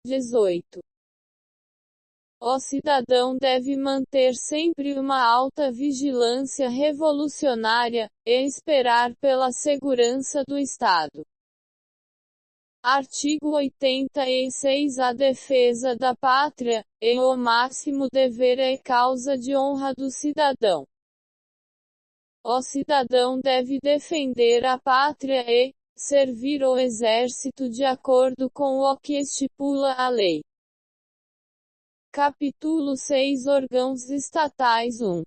18. O cidadão deve manter sempre uma alta vigilância revolucionária, e esperar pela segurança do Estado. Artigo 86. A defesa da pátria é o máximo dever e causa de honra do cidadão. O cidadão deve defender a pátria e servir o exército de acordo com o que estipula a lei. Capítulo 6. Órgãos estatais. 1.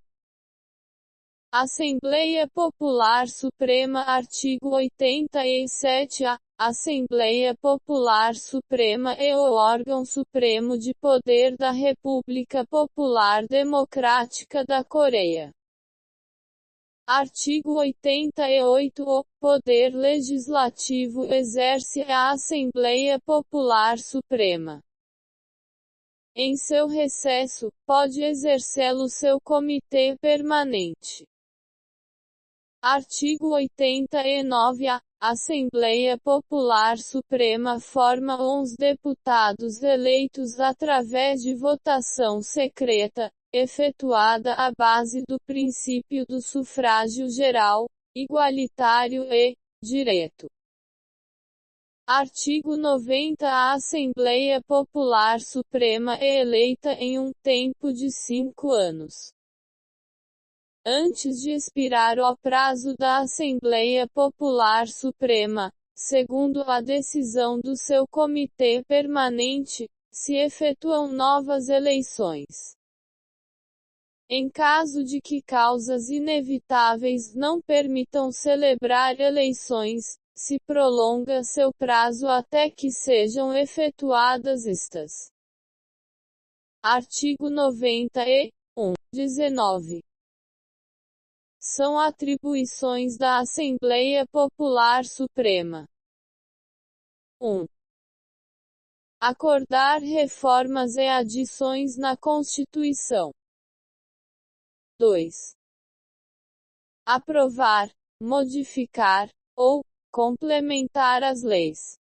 Assembleia Popular Suprema. Artigo 87. A Assembleia Popular Suprema é o órgão supremo de poder da República Popular Democrática da Coreia. Artigo 88. O Poder Legislativo exerce a Assembleia Popular Suprema. Em seu recesso, pode exercê-lo seu Comitê Permanente. Artigo 89. A Assembleia Popular Suprema forma 11 deputados eleitos através de votação secreta, efetuada à base do princípio do sufrágio geral, igualitário e direto. Artigo 90. A Assembleia Popular Suprema é eleita em um tempo de 5 anos. Antes de expirar o prazo da Assembleia Popular Suprema, segundo a decisão do seu Comitê Permanente, se efetuam novas eleições. Em caso de que causas inevitáveis não permitam celebrar eleições, se prolonga seu prazo até que sejam efetuadas estas. Artigo 90 e 19. São atribuições da Assembleia Popular Suprema. 1. Acordar reformas e adições na Constituição. 2. Aprovar, modificar, ou complementar as leis.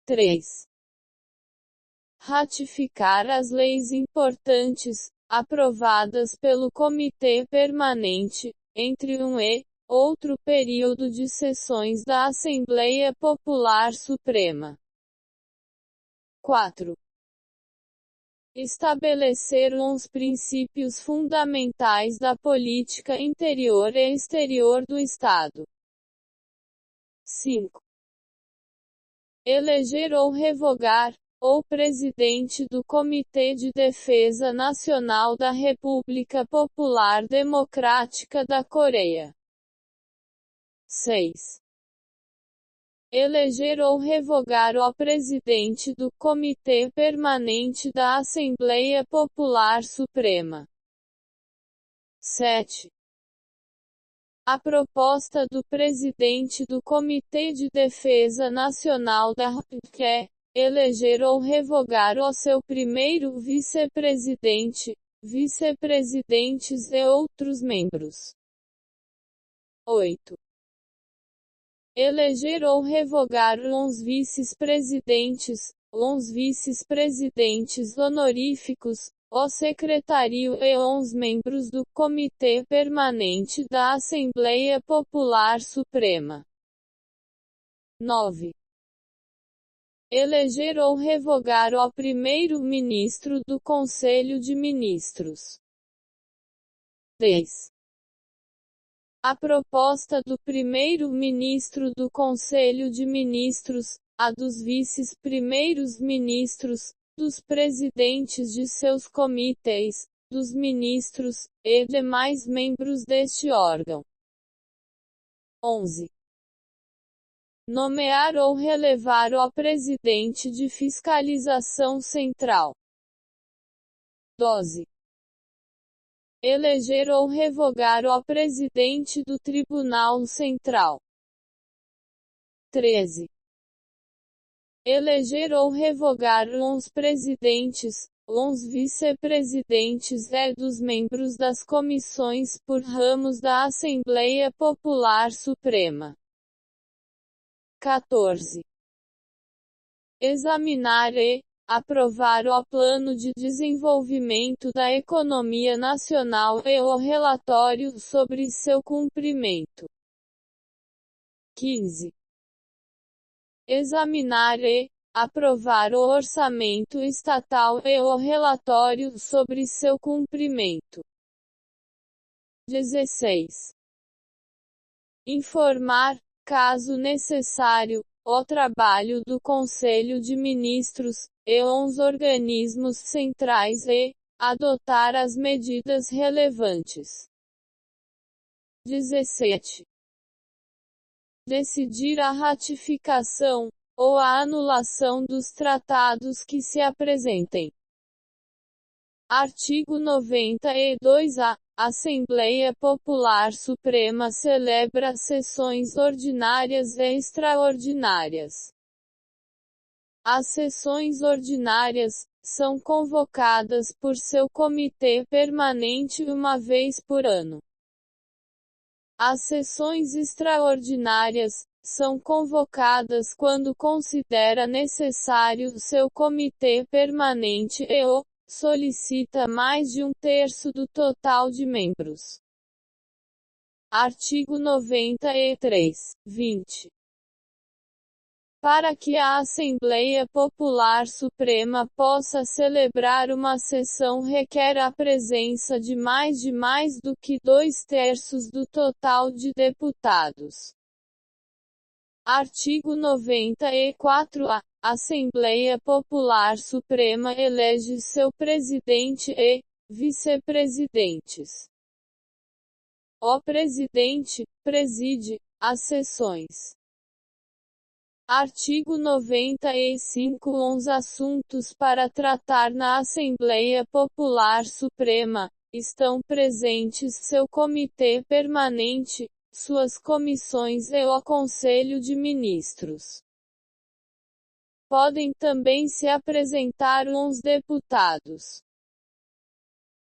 3. Ratificar as leis importantes, aprovadas pelo Comitê Permanente, entre um e outro período de sessões da Assembleia Popular Suprema. 4. Estabelecer os princípios fundamentais da política interior e exterior do Estado. 5. Eleger ou revogar o presidente do Comitê de Defesa Nacional da República Popular Democrática da Coreia. 6. Eleger ou revogar o presidente do Comitê Permanente da Assembleia Popular Suprema. 7. A proposta do presidente do Comitê de Defesa Nacional da República é eleger ou revogar o seu primeiro vice-presidente, vice-presidentes e outros membros. 8. Eleger ou revogar os vice-presidentes, os vice-presidentes honoríficos, o secretário e os membros do Comitê Permanente da Assembleia Popular Suprema. 9. Eleger ou revogar o primeiro-ministro do Conselho de Ministros. 10. A proposta do primeiro-ministro do Conselho de Ministros, a dos vice-primeiros ministros, dos presidentes de seus comitês, dos ministros, e demais membros deste órgão. 11. Nomear ou relevar o presidente de fiscalização central. 12. Eleger ou revogar o presidente do Tribunal Central. 13. Eleger ou revogar os presidentes, os vice-presidentes e dos membros das comissões por ramos da Assembleia Popular Suprema. 14. examinar e aprovar o Plano de Desenvolvimento da Economia Nacional e o relatório sobre seu cumprimento. 15. Examinar e aprovar o orçamento estatal e o relatório sobre seu cumprimento. 16. Informar, caso necessário, o trabalho do Conselho de Ministros e os organismos centrais e adotar as medidas relevantes. 17. Decidir a ratificação ou a anulação dos tratados que se apresentem. Artigo 92-A. Assembleia Popular Suprema celebra sessões ordinárias e extraordinárias. As sessões ordinárias são convocadas por seu comitê permanente uma vez por ano. As sessões extraordinárias são convocadas quando considera necessário seu comitê permanente e o solicita mais de 1/3 do total de membros. Artigo 93, 20. Para que a Assembleia Popular Suprema possa celebrar uma sessão requer a presença de mais do que 2/3 do total de deputados. Artigo 94-A. Assembleia Popular Suprema elege seu presidente e vice-presidentes. O presidente preside as sessões. Artigo 95. Os assuntos para tratar na Assembleia Popular Suprema estão presentes seu comitê permanente, suas comissões e o Conselho de Ministros. Podem também se apresentar uns deputados.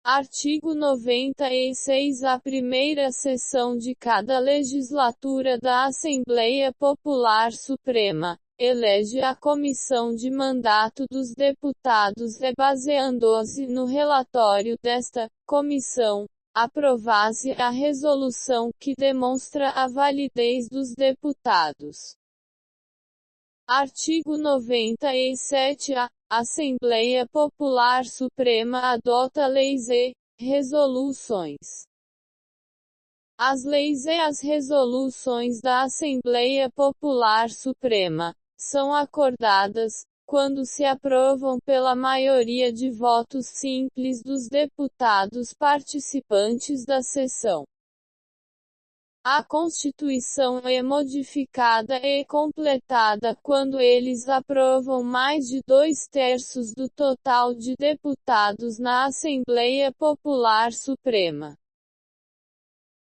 Artigo 96. A primeira sessão de cada legislatura da Assembleia Popular Suprema elege a comissão de mandato dos deputados e baseando-se no relatório desta comissão, aprovar-se a resolução que demonstra a validez dos deputados. Artigo 97-A. Assembleia Popular Suprema adota leis e resoluções. As leis e as resoluções da Assembleia Popular Suprema são acordadas quando se aprovam pela maioria de votos simples dos deputados participantes da sessão. A Constituição é modificada e completada quando eles aprovam mais de 2/3 do total de deputados na Assembleia Popular Suprema.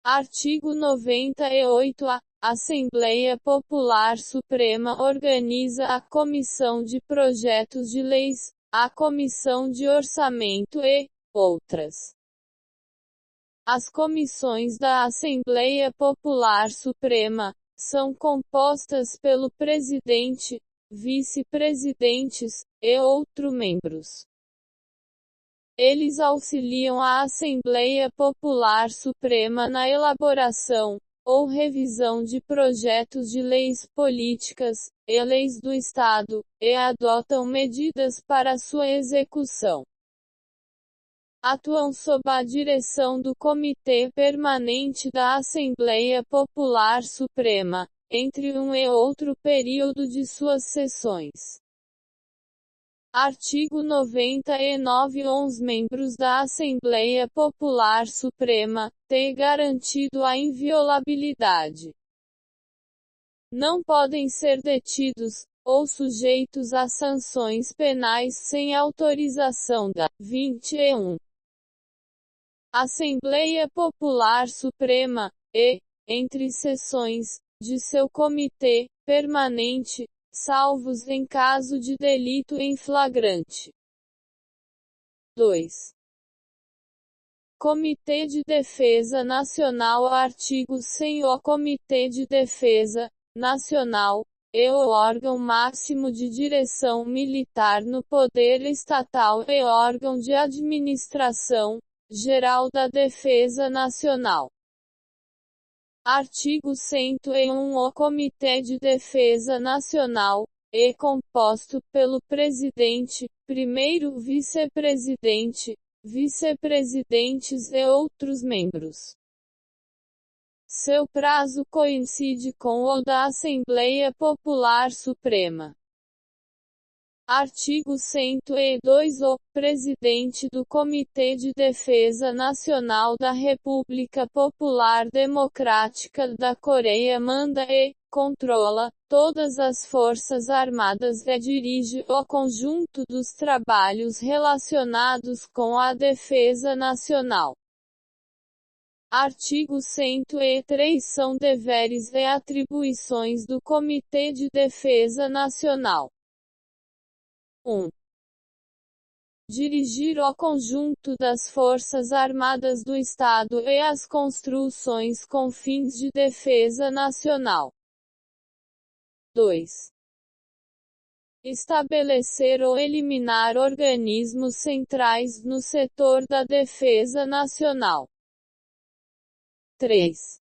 Artigo 98-A. Assembleia Popular Suprema organiza a Comissão de Projetos de Leis, a Comissão de Orçamento e outras. As comissões da Assembleia Popular Suprema são compostas pelo presidente, vice-presidentes e outros membros. Eles auxiliam a Assembleia Popular Suprema na elaboração ou revisão de projetos de leis políticas e leis do Estado, e adotam medidas para sua execução. Atuam sob a direção do Comitê Permanente da Assembleia Popular Suprema, entre um e outro período de suas sessões. Artigo 99. Os membros da Assembleia Popular Suprema têm garantido a inviolabilidade. Não podem ser detidos ou sujeitos a sanções penais sem autorização da 21. Assembleia Popular Suprema, e, entre sessões, de seu comitê permanente, salvos em caso de delito em flagrante. 2. Comitê de Defesa Nacional. Artigo 100. O Comitê de Defesa Nacional e o órgão máximo de direção militar no poder estatal e órgão de administração geral da Defesa Nacional. Artigo 101. O Comitê de Defesa Nacional é composto pelo presidente, primeiro vice-presidente, vice-presidentes e outros membros. Seu prazo coincide com o da Assembleia Popular Suprema. Artigo 102. O presidente do Comitê de Defesa Nacional da República Popular Democrática da Coreia manda e controla todas as forças armadas e dirige o conjunto dos trabalhos relacionados com a defesa nacional. Artigo 103. São deveres e atribuições do Comitê de Defesa Nacional. 1. Dirigir o conjunto das Forças Armadas do Estado e as construções com fins de defesa nacional. 2. Estabelecer ou eliminar organismos centrais no setor da defesa nacional. 3.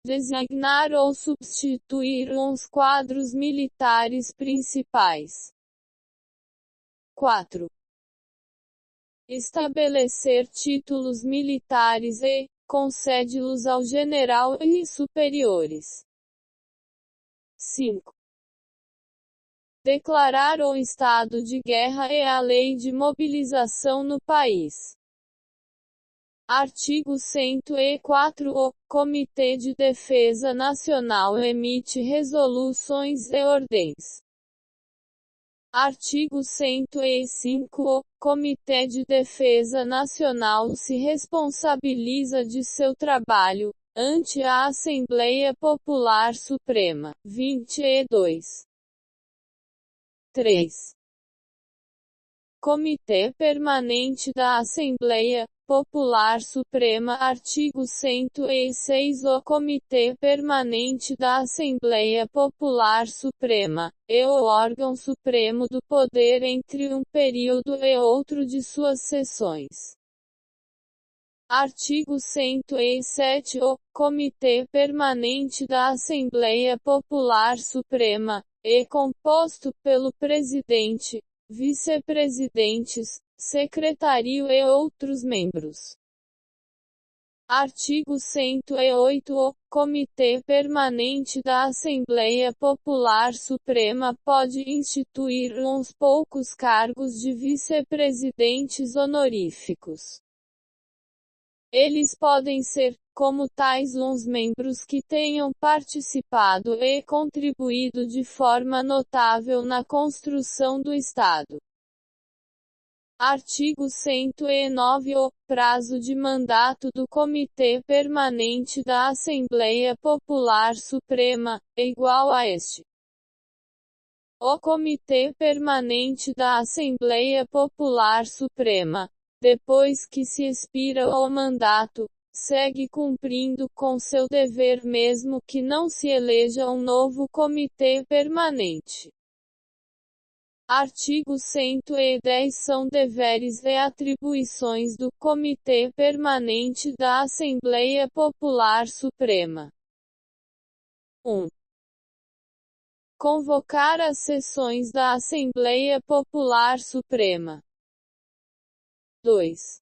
Designar ou substituir os quadros militares principais. 4. Estabelecer títulos militares e concede-los ao general e superiores. 5. Declarar o estado de guerra e a lei de mobilização no país. Artigo 104. O Comitê de Defesa Nacional emite resoluções e ordens. Artigo 105. O Comitê de Defesa Nacional se responsabiliza de seu trabalho ante a Assembleia Popular Suprema. 22. 3. Comitê Permanente da Assembleia Popular Suprema. Artigo 106. O Comitê Permanente da Assembleia Popular Suprema é o órgão supremo do poder entre um período e outro de suas sessões. Artigo 107. O Comitê Permanente da Assembleia Popular Suprema é composto pelo presidente, vice-presidentes, secretário e outros membros. Artigo 108. O Comitê Permanente da Assembleia Popular Suprema pode instituir uns poucos cargos de vice-presidentes honoríficos. Eles podem ser, como tais, uns membros que tenham participado e contribuído de forma notável na construção do Estado. Artigo 109. O prazo de mandato do Comitê Permanente da Assembleia Popular Suprema é igual a este. O Comitê Permanente da Assembleia Popular Suprema, depois que se expira o mandato, segue cumprindo com seu dever mesmo que não se eleja um novo Comitê Permanente. Artigo 110. São deveres e atribuições do Comitê Permanente da Assembleia Popular Suprema. 1. Convocar as sessões da Assembleia Popular Suprema. 2.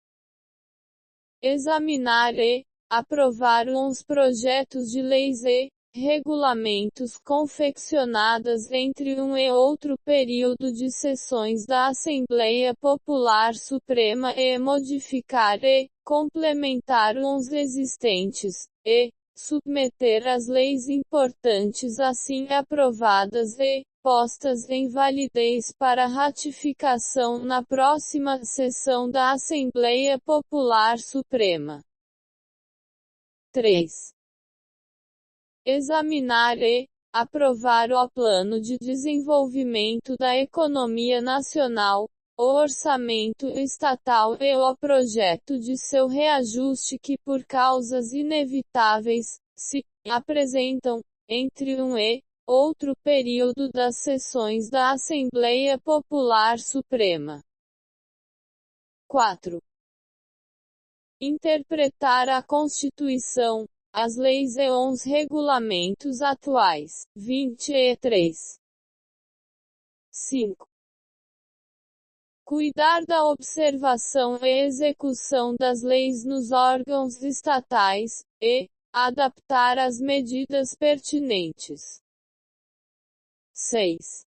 Examinar e aprovar os projetos de leis e regulamentos confeccionadas entre um e outro período de sessões da Assembleia Popular Suprema e modificar e complementar os existentes, e submeter as leis importantes assim aprovadas e postas em validez para ratificação na próxima sessão da Assembleia Popular Suprema. 3. Examinar e aprovar o Plano de Desenvolvimento da Economia Nacional, o Orçamento Estatal e o projeto de seu reajuste que por causas inevitáveis, se apresentam, entre um e outro período das sessões da Assembleia Popular Suprema. 4. Interpretar a Constituição, as leis e os regulamentos atuais. 23. 5. Cuidar da observação e execução das leis nos órgãos estatais, e adaptar as medidas pertinentes. 6.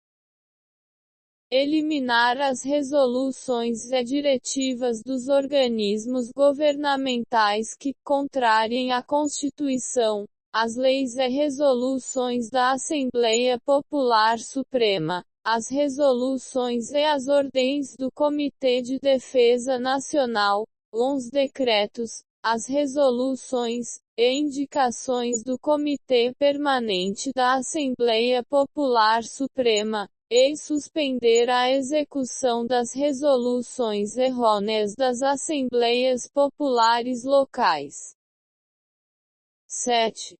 Eliminar as resoluções e diretivas dos organismos governamentais que contrariem a Constituição, as leis e resoluções da Assembleia Popular Suprema, as resoluções e as ordens do Comitê de Defesa Nacional, os decretos, as resoluções e indicações do Comitê Permanente da Assembleia Popular Suprema, e suspender a execução das resoluções errôneas das Assembleias Populares Locais. 7.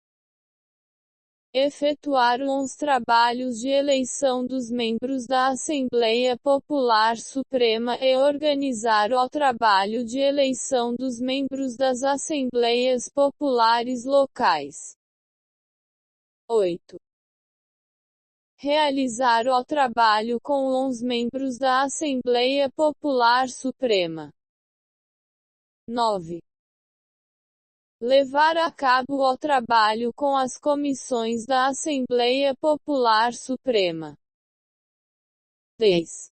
Efetuar os trabalhos de eleição dos membros da Assembleia Popular Suprema e organizar o trabalho de eleição dos membros das Assembleias Populares Locais. 8. Realizar o trabalho com os membros da Assembleia Popular Suprema. 9. Levar a cabo o trabalho com as comissões da Assembleia Popular Suprema. 10.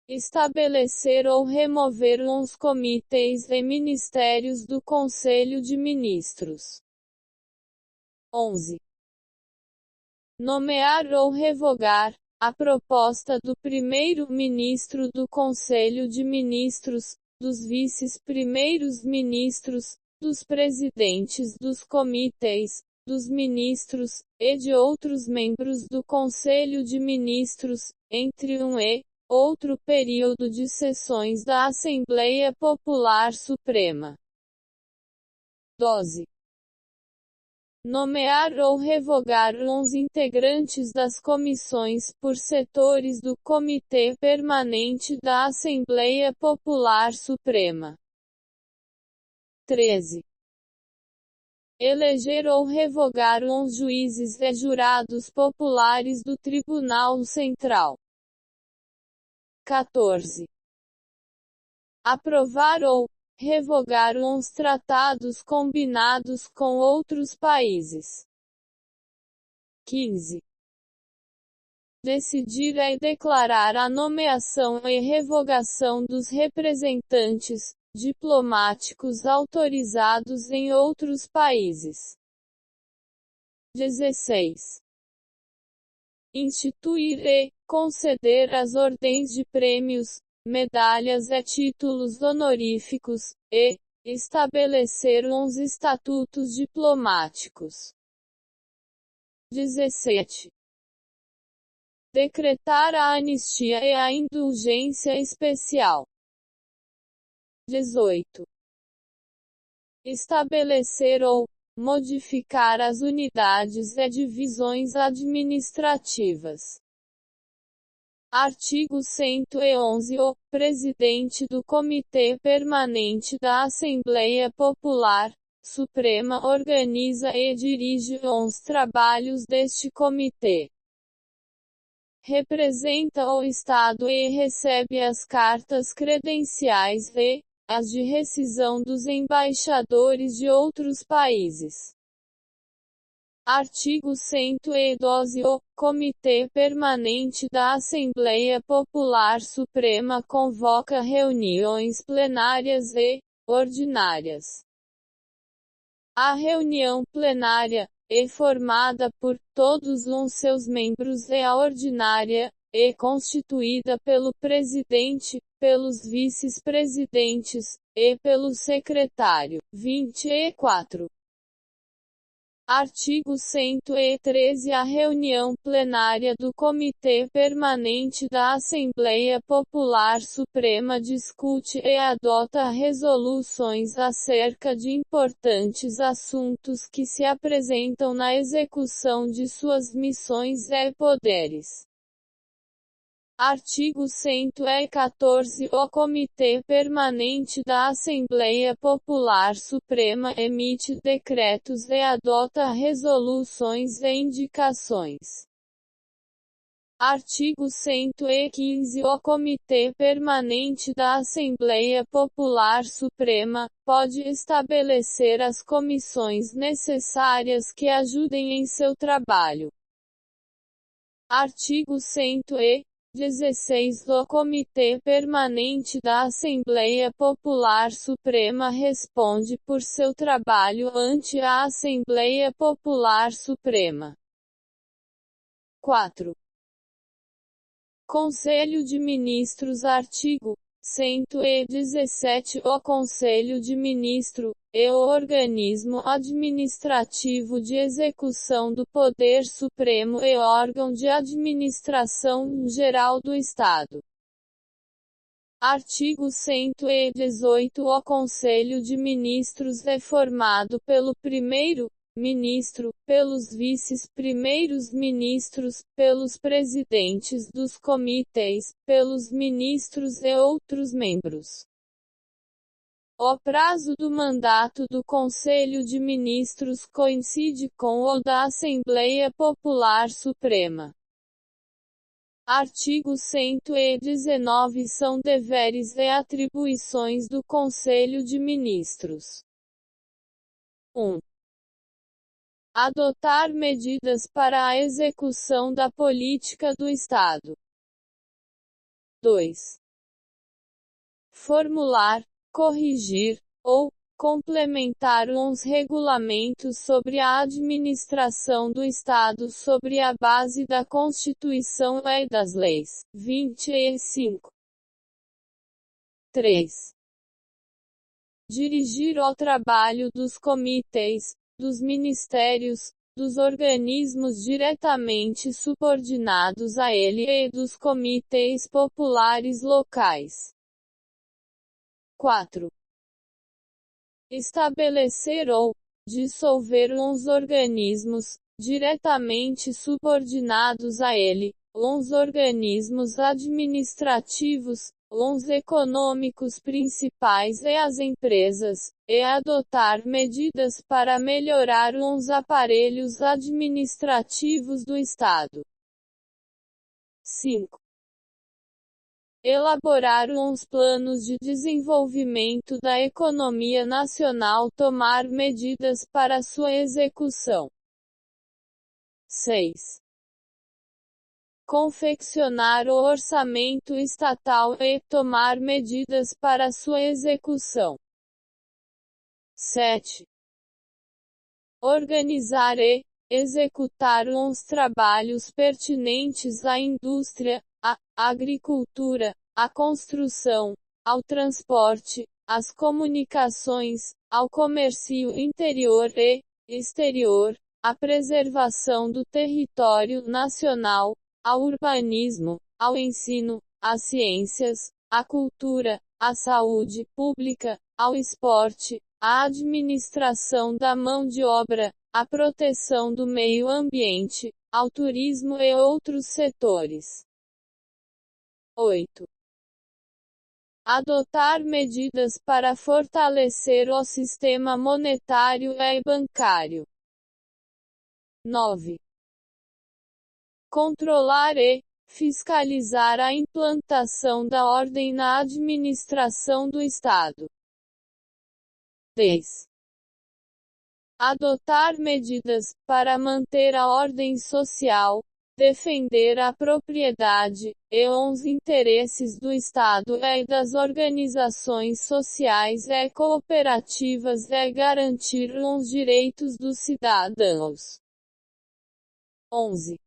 Estabelecer ou remover os comitês e ministérios do Conselho de Ministros. 11. Nomear ou revogar, a proposta do primeiro-ministro do Conselho de Ministros, dos vice-primeiros ministros, dos presidentes dos comitês, dos ministros, e de outros membros do Conselho de Ministros, entre um e outro período de sessões da Assembleia Popular Suprema. 12. Nomear ou revogar os integrantes das comissões por setores do Comitê Permanente da Assembleia Popular Suprema. 13. Eleger ou revogar os juízes e jurados populares do Tribunal Central. 14. Aprovar ou revogar os tratados combinados com outros países. 15. Decidir e declarar a nomeação e revogação dos representantes diplomáticos autorizados em outros países. 16. Instituir e conceder as ordens de prêmios, medalhas e títulos honoríficos, e estabelecer os estatutos diplomáticos. 17. Decretar a anistia e a indulgência especial. 18. Estabelecer ou modificar as unidades e divisões administrativas. Artigo 111. O presidente do Comitê Permanente da Assembleia Popular Suprema organiza e dirige os trabalhos deste comitê. Representa o Estado e recebe as cartas credenciais e as de rescisão dos embaixadores de outros países. Artigo 112. O Comitê Permanente da Assembleia Popular Suprema convoca reuniões plenárias e ordinárias. A reunião plenária é formada por todos os seus membros e a ordinária é constituída pelo presidente, pelos vice-presidentes e pelo secretário. 24. Artigo 113. A reunião plenária do Comitê Permanente da Assembleia Popular Suprema discute e adota resoluções acerca de importantes assuntos que se apresentam na execução de suas missões e poderes. Artigo 114. O Comitê Permanente da Assembleia Popular Suprema emite decretos e adota resoluções e indicações. Artigo 115. O Comitê Permanente da Assembleia Popular Suprema pode estabelecer as comissões necessárias que ajudem em seu trabalho. Artigo 116. O Comitê Permanente da Assembleia Popular Suprema responde por seu trabalho ante a Assembleia Popular Suprema. 4. Conselho de Ministros. Artigo 117. O Conselho de Ministros é o organismo administrativo de execução do Poder Supremo e órgão de administração geral do Estado. Artigo 118. O Conselho de Ministros é formado pelo primeiro-ministro, pelos vice-primeiros ministros, pelos presidentes dos comitês, pelos ministros e outros membros. O prazo do mandato do Conselho de Ministros coincide com o da Assembleia Popular Suprema. Artigo 119. São deveres e atribuições do Conselho de Ministros. 1. Adotar medidas para a execução da política do Estado. 2. Formular, corrigir, ou complementar os regulamentos sobre a administração do Estado sobre a base da Constituição e das leis. 25. 3. Dirigir o trabalho dos comitês, dos ministérios, dos organismos diretamente subordinados a ele e dos comitês populares locais. 4. Estabelecer ou dissolver uns organismos diretamente subordinados a ele, uns organismos administrativos, uns econômicos principais e as empresas, e adotar medidas para melhorar uns aparelhos administrativos do Estado. 5. Elaborar uns planos de desenvolvimento da economia nacional, tomar medidas para sua execução. 6. Confeccionar o orçamento estatal e tomar medidas para sua execução. 7. Organizar e executar uns trabalhos pertinentes à indústria, à agricultura, à construção, ao transporte, às comunicações, ao comércio interior e exterior, à preservação do território nacional, ao urbanismo, ao ensino, às ciências, à cultura, à saúde pública, ao esporte, à administração da mão de obra, à proteção do meio ambiente, ao turismo e outros setores. 8. Adotar medidas para fortalecer o sistema monetário e bancário. 9. Controlar e fiscalizar a implantação da ordem na administração do Estado. 10. Adotar medidas para manter a ordem social, defender a propriedade e os interesses do Estado e das organizações sociais e cooperativas e garantir os direitos dos cidadãos. 11.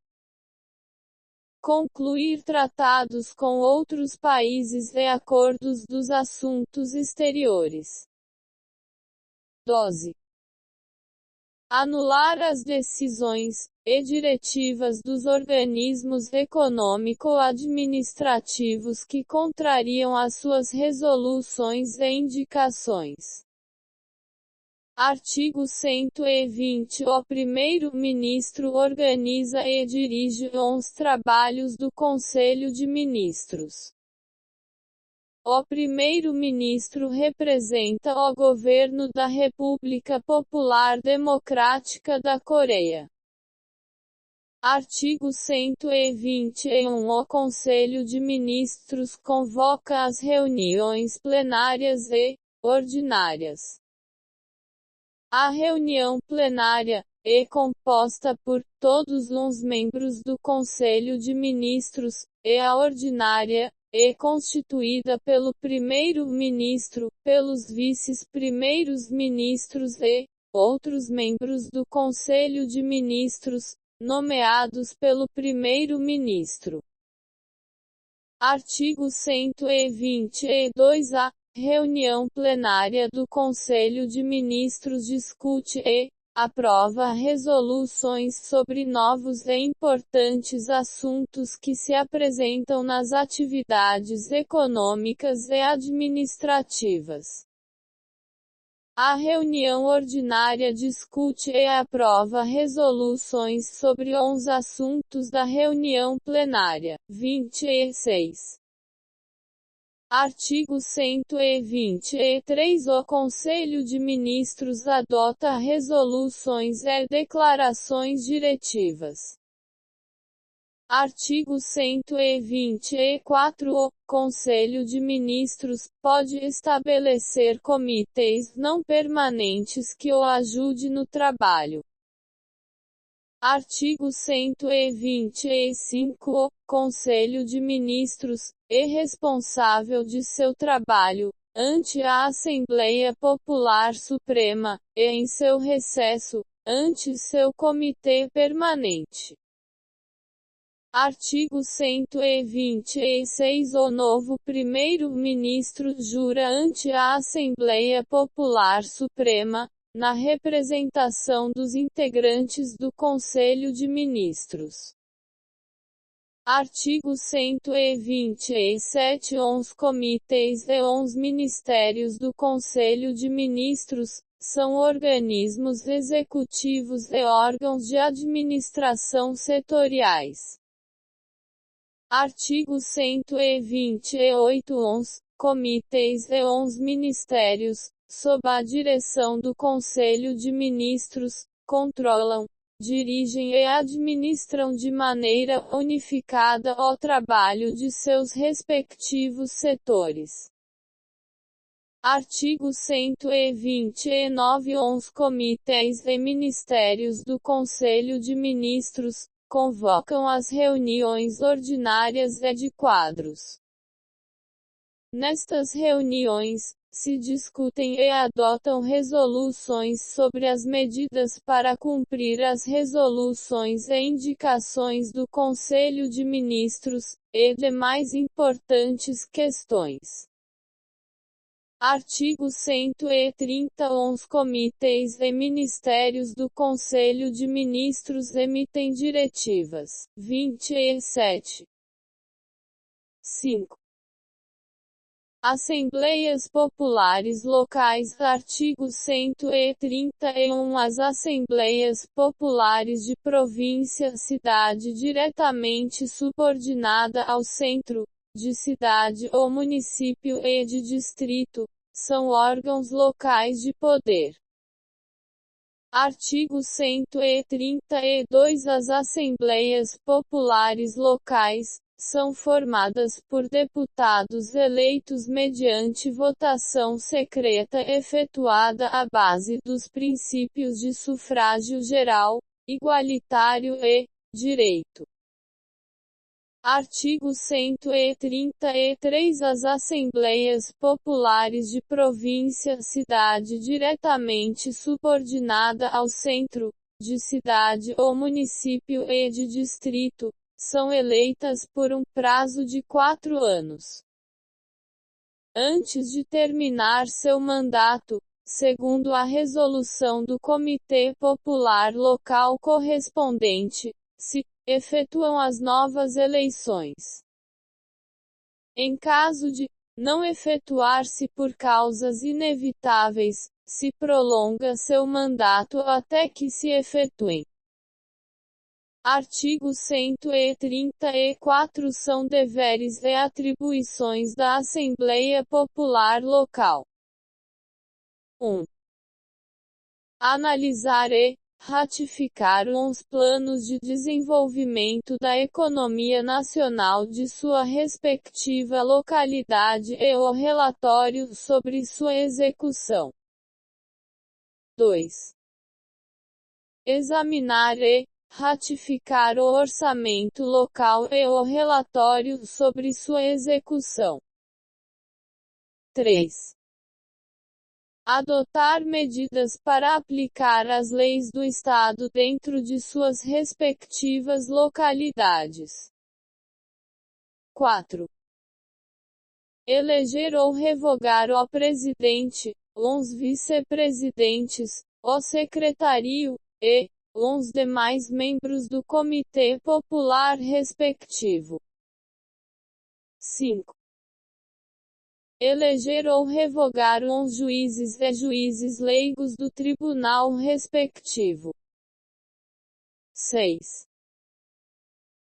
Concluir tratados com outros países e acordos dos assuntos exteriores. 12. anular as decisões e diretivas dos organismos econômico-administrativos que contrariam as suas resoluções e indicações. Artigo 120. O primeiro-ministro organiza e dirige os trabalhos do Conselho de Ministros. O primeiro-ministro representa o governo da República Popular Democrática da Coreia. Artigo 121. O Conselho de Ministros convoca as reuniões plenárias e ordinárias. A reunião plenária é composta por todos os membros do Conselho de Ministros, e a ordinária é constituída pelo primeiro-ministro, pelos vice-primeiros ministros e outros membros do Conselho de Ministros, nomeados pelo primeiro-ministro. Artigo 122-A. Reunião plenária do Conselho de Ministros discute e aprova resoluções sobre novos e importantes assuntos que se apresentam nas atividades econômicas e administrativas. A reunião ordinária discute e aprova resoluções sobre os assuntos da reunião plenária. 26. Artigo 123. O Conselho de Ministros adota resoluções e declarações diretivas. Artigo 124. O Conselho de Ministros pode estabelecer comitês não permanentes que o ajude no trabalho. Artigo 125. O Conselho de Ministros é responsável de seu trabalho ante a Assembleia Popular Suprema e em seu recesso ante seu Comitê Permanente. Artigo 126. O novo primeiro-ministro jura ante a Assembleia Popular Suprema, na representação dos integrantes do Conselho de Ministros. Artigo 127. Os comitês e os ministérios do Conselho de Ministros são organismos executivos e órgãos de administração setoriais. Artigo 128. Os comitês e os ministérios, sob a direção do Conselho de Ministros, controlam, dirigem e administram de maneira unificada o trabalho de seus respectivos setores. Artigo 129. Os comitês e ministérios do Conselho de Ministros convocam as reuniões ordinárias e de quadros. Nestas reuniões, se discutem e adotam resoluções sobre as medidas para cumprir as resoluções e indicações do Conselho de Ministros, e demais importantes questões. Artigo 130. Os comitês e ministérios do Conselho de Ministros emitem diretivas. 27. 5. Assembleias Populares Locais. Artigo 131. As Assembleias Populares de província, cidade diretamente subordinada ao centro, de cidade ou município e de distrito, são órgãos locais de poder. Artigo 132. As Assembleias Populares Locais são formadas por deputados eleitos mediante votação secreta efetuada à base dos princípios de sufrágio geral, igualitário e direito. Artigo 133. As Assembleias Populares de província, cidade diretamente subordinada ao centro, de cidade ou município e de distrito, são eleitas por um prazo de 4 anos. Antes de terminar seu mandato, segundo a resolução do Comitê Popular Local correspondente, se efetuam as novas eleições. Em caso de não efetuar-se por causas inevitáveis, se prolonga seu mandato até que se efetuem. Artigo 134 são deveres e atribuições da Assembleia Popular Local. 1. Analisar e ratificar os planos de desenvolvimento da economia nacional de sua respectiva localidade e o relatório sobre sua execução. 2. Examinar e ratificar o orçamento local e o relatório sobre sua execução. 3. Adotar medidas para aplicar as leis do Estado dentro de suas respectivas localidades. 4. Eleger ou revogar o presidente, os vice-presidentes, o secretário, e os demais membros do Comitê Popular respectivo. 5. Eleger ou revogar os juízes e juízes leigos do tribunal respectivo. 6.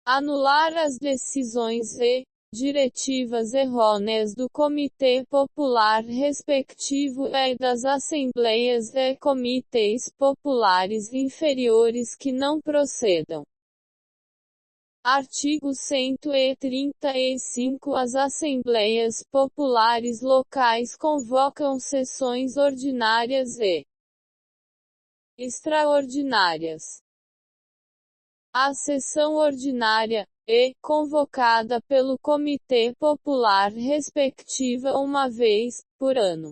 Anular as decisões e diretivas errôneas do Comitê Popular respectivo e das Assembleias e Comitês Populares inferiores que não procedam. Artigo 135. As Assembleias Populares Locais convocam sessões ordinárias e extraordinárias. A sessão ordinária é convocada pelo Comitê Popular respectiva uma vez por ano.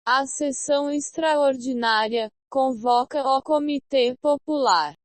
A sessão extraordinária convoca o Comitê Popular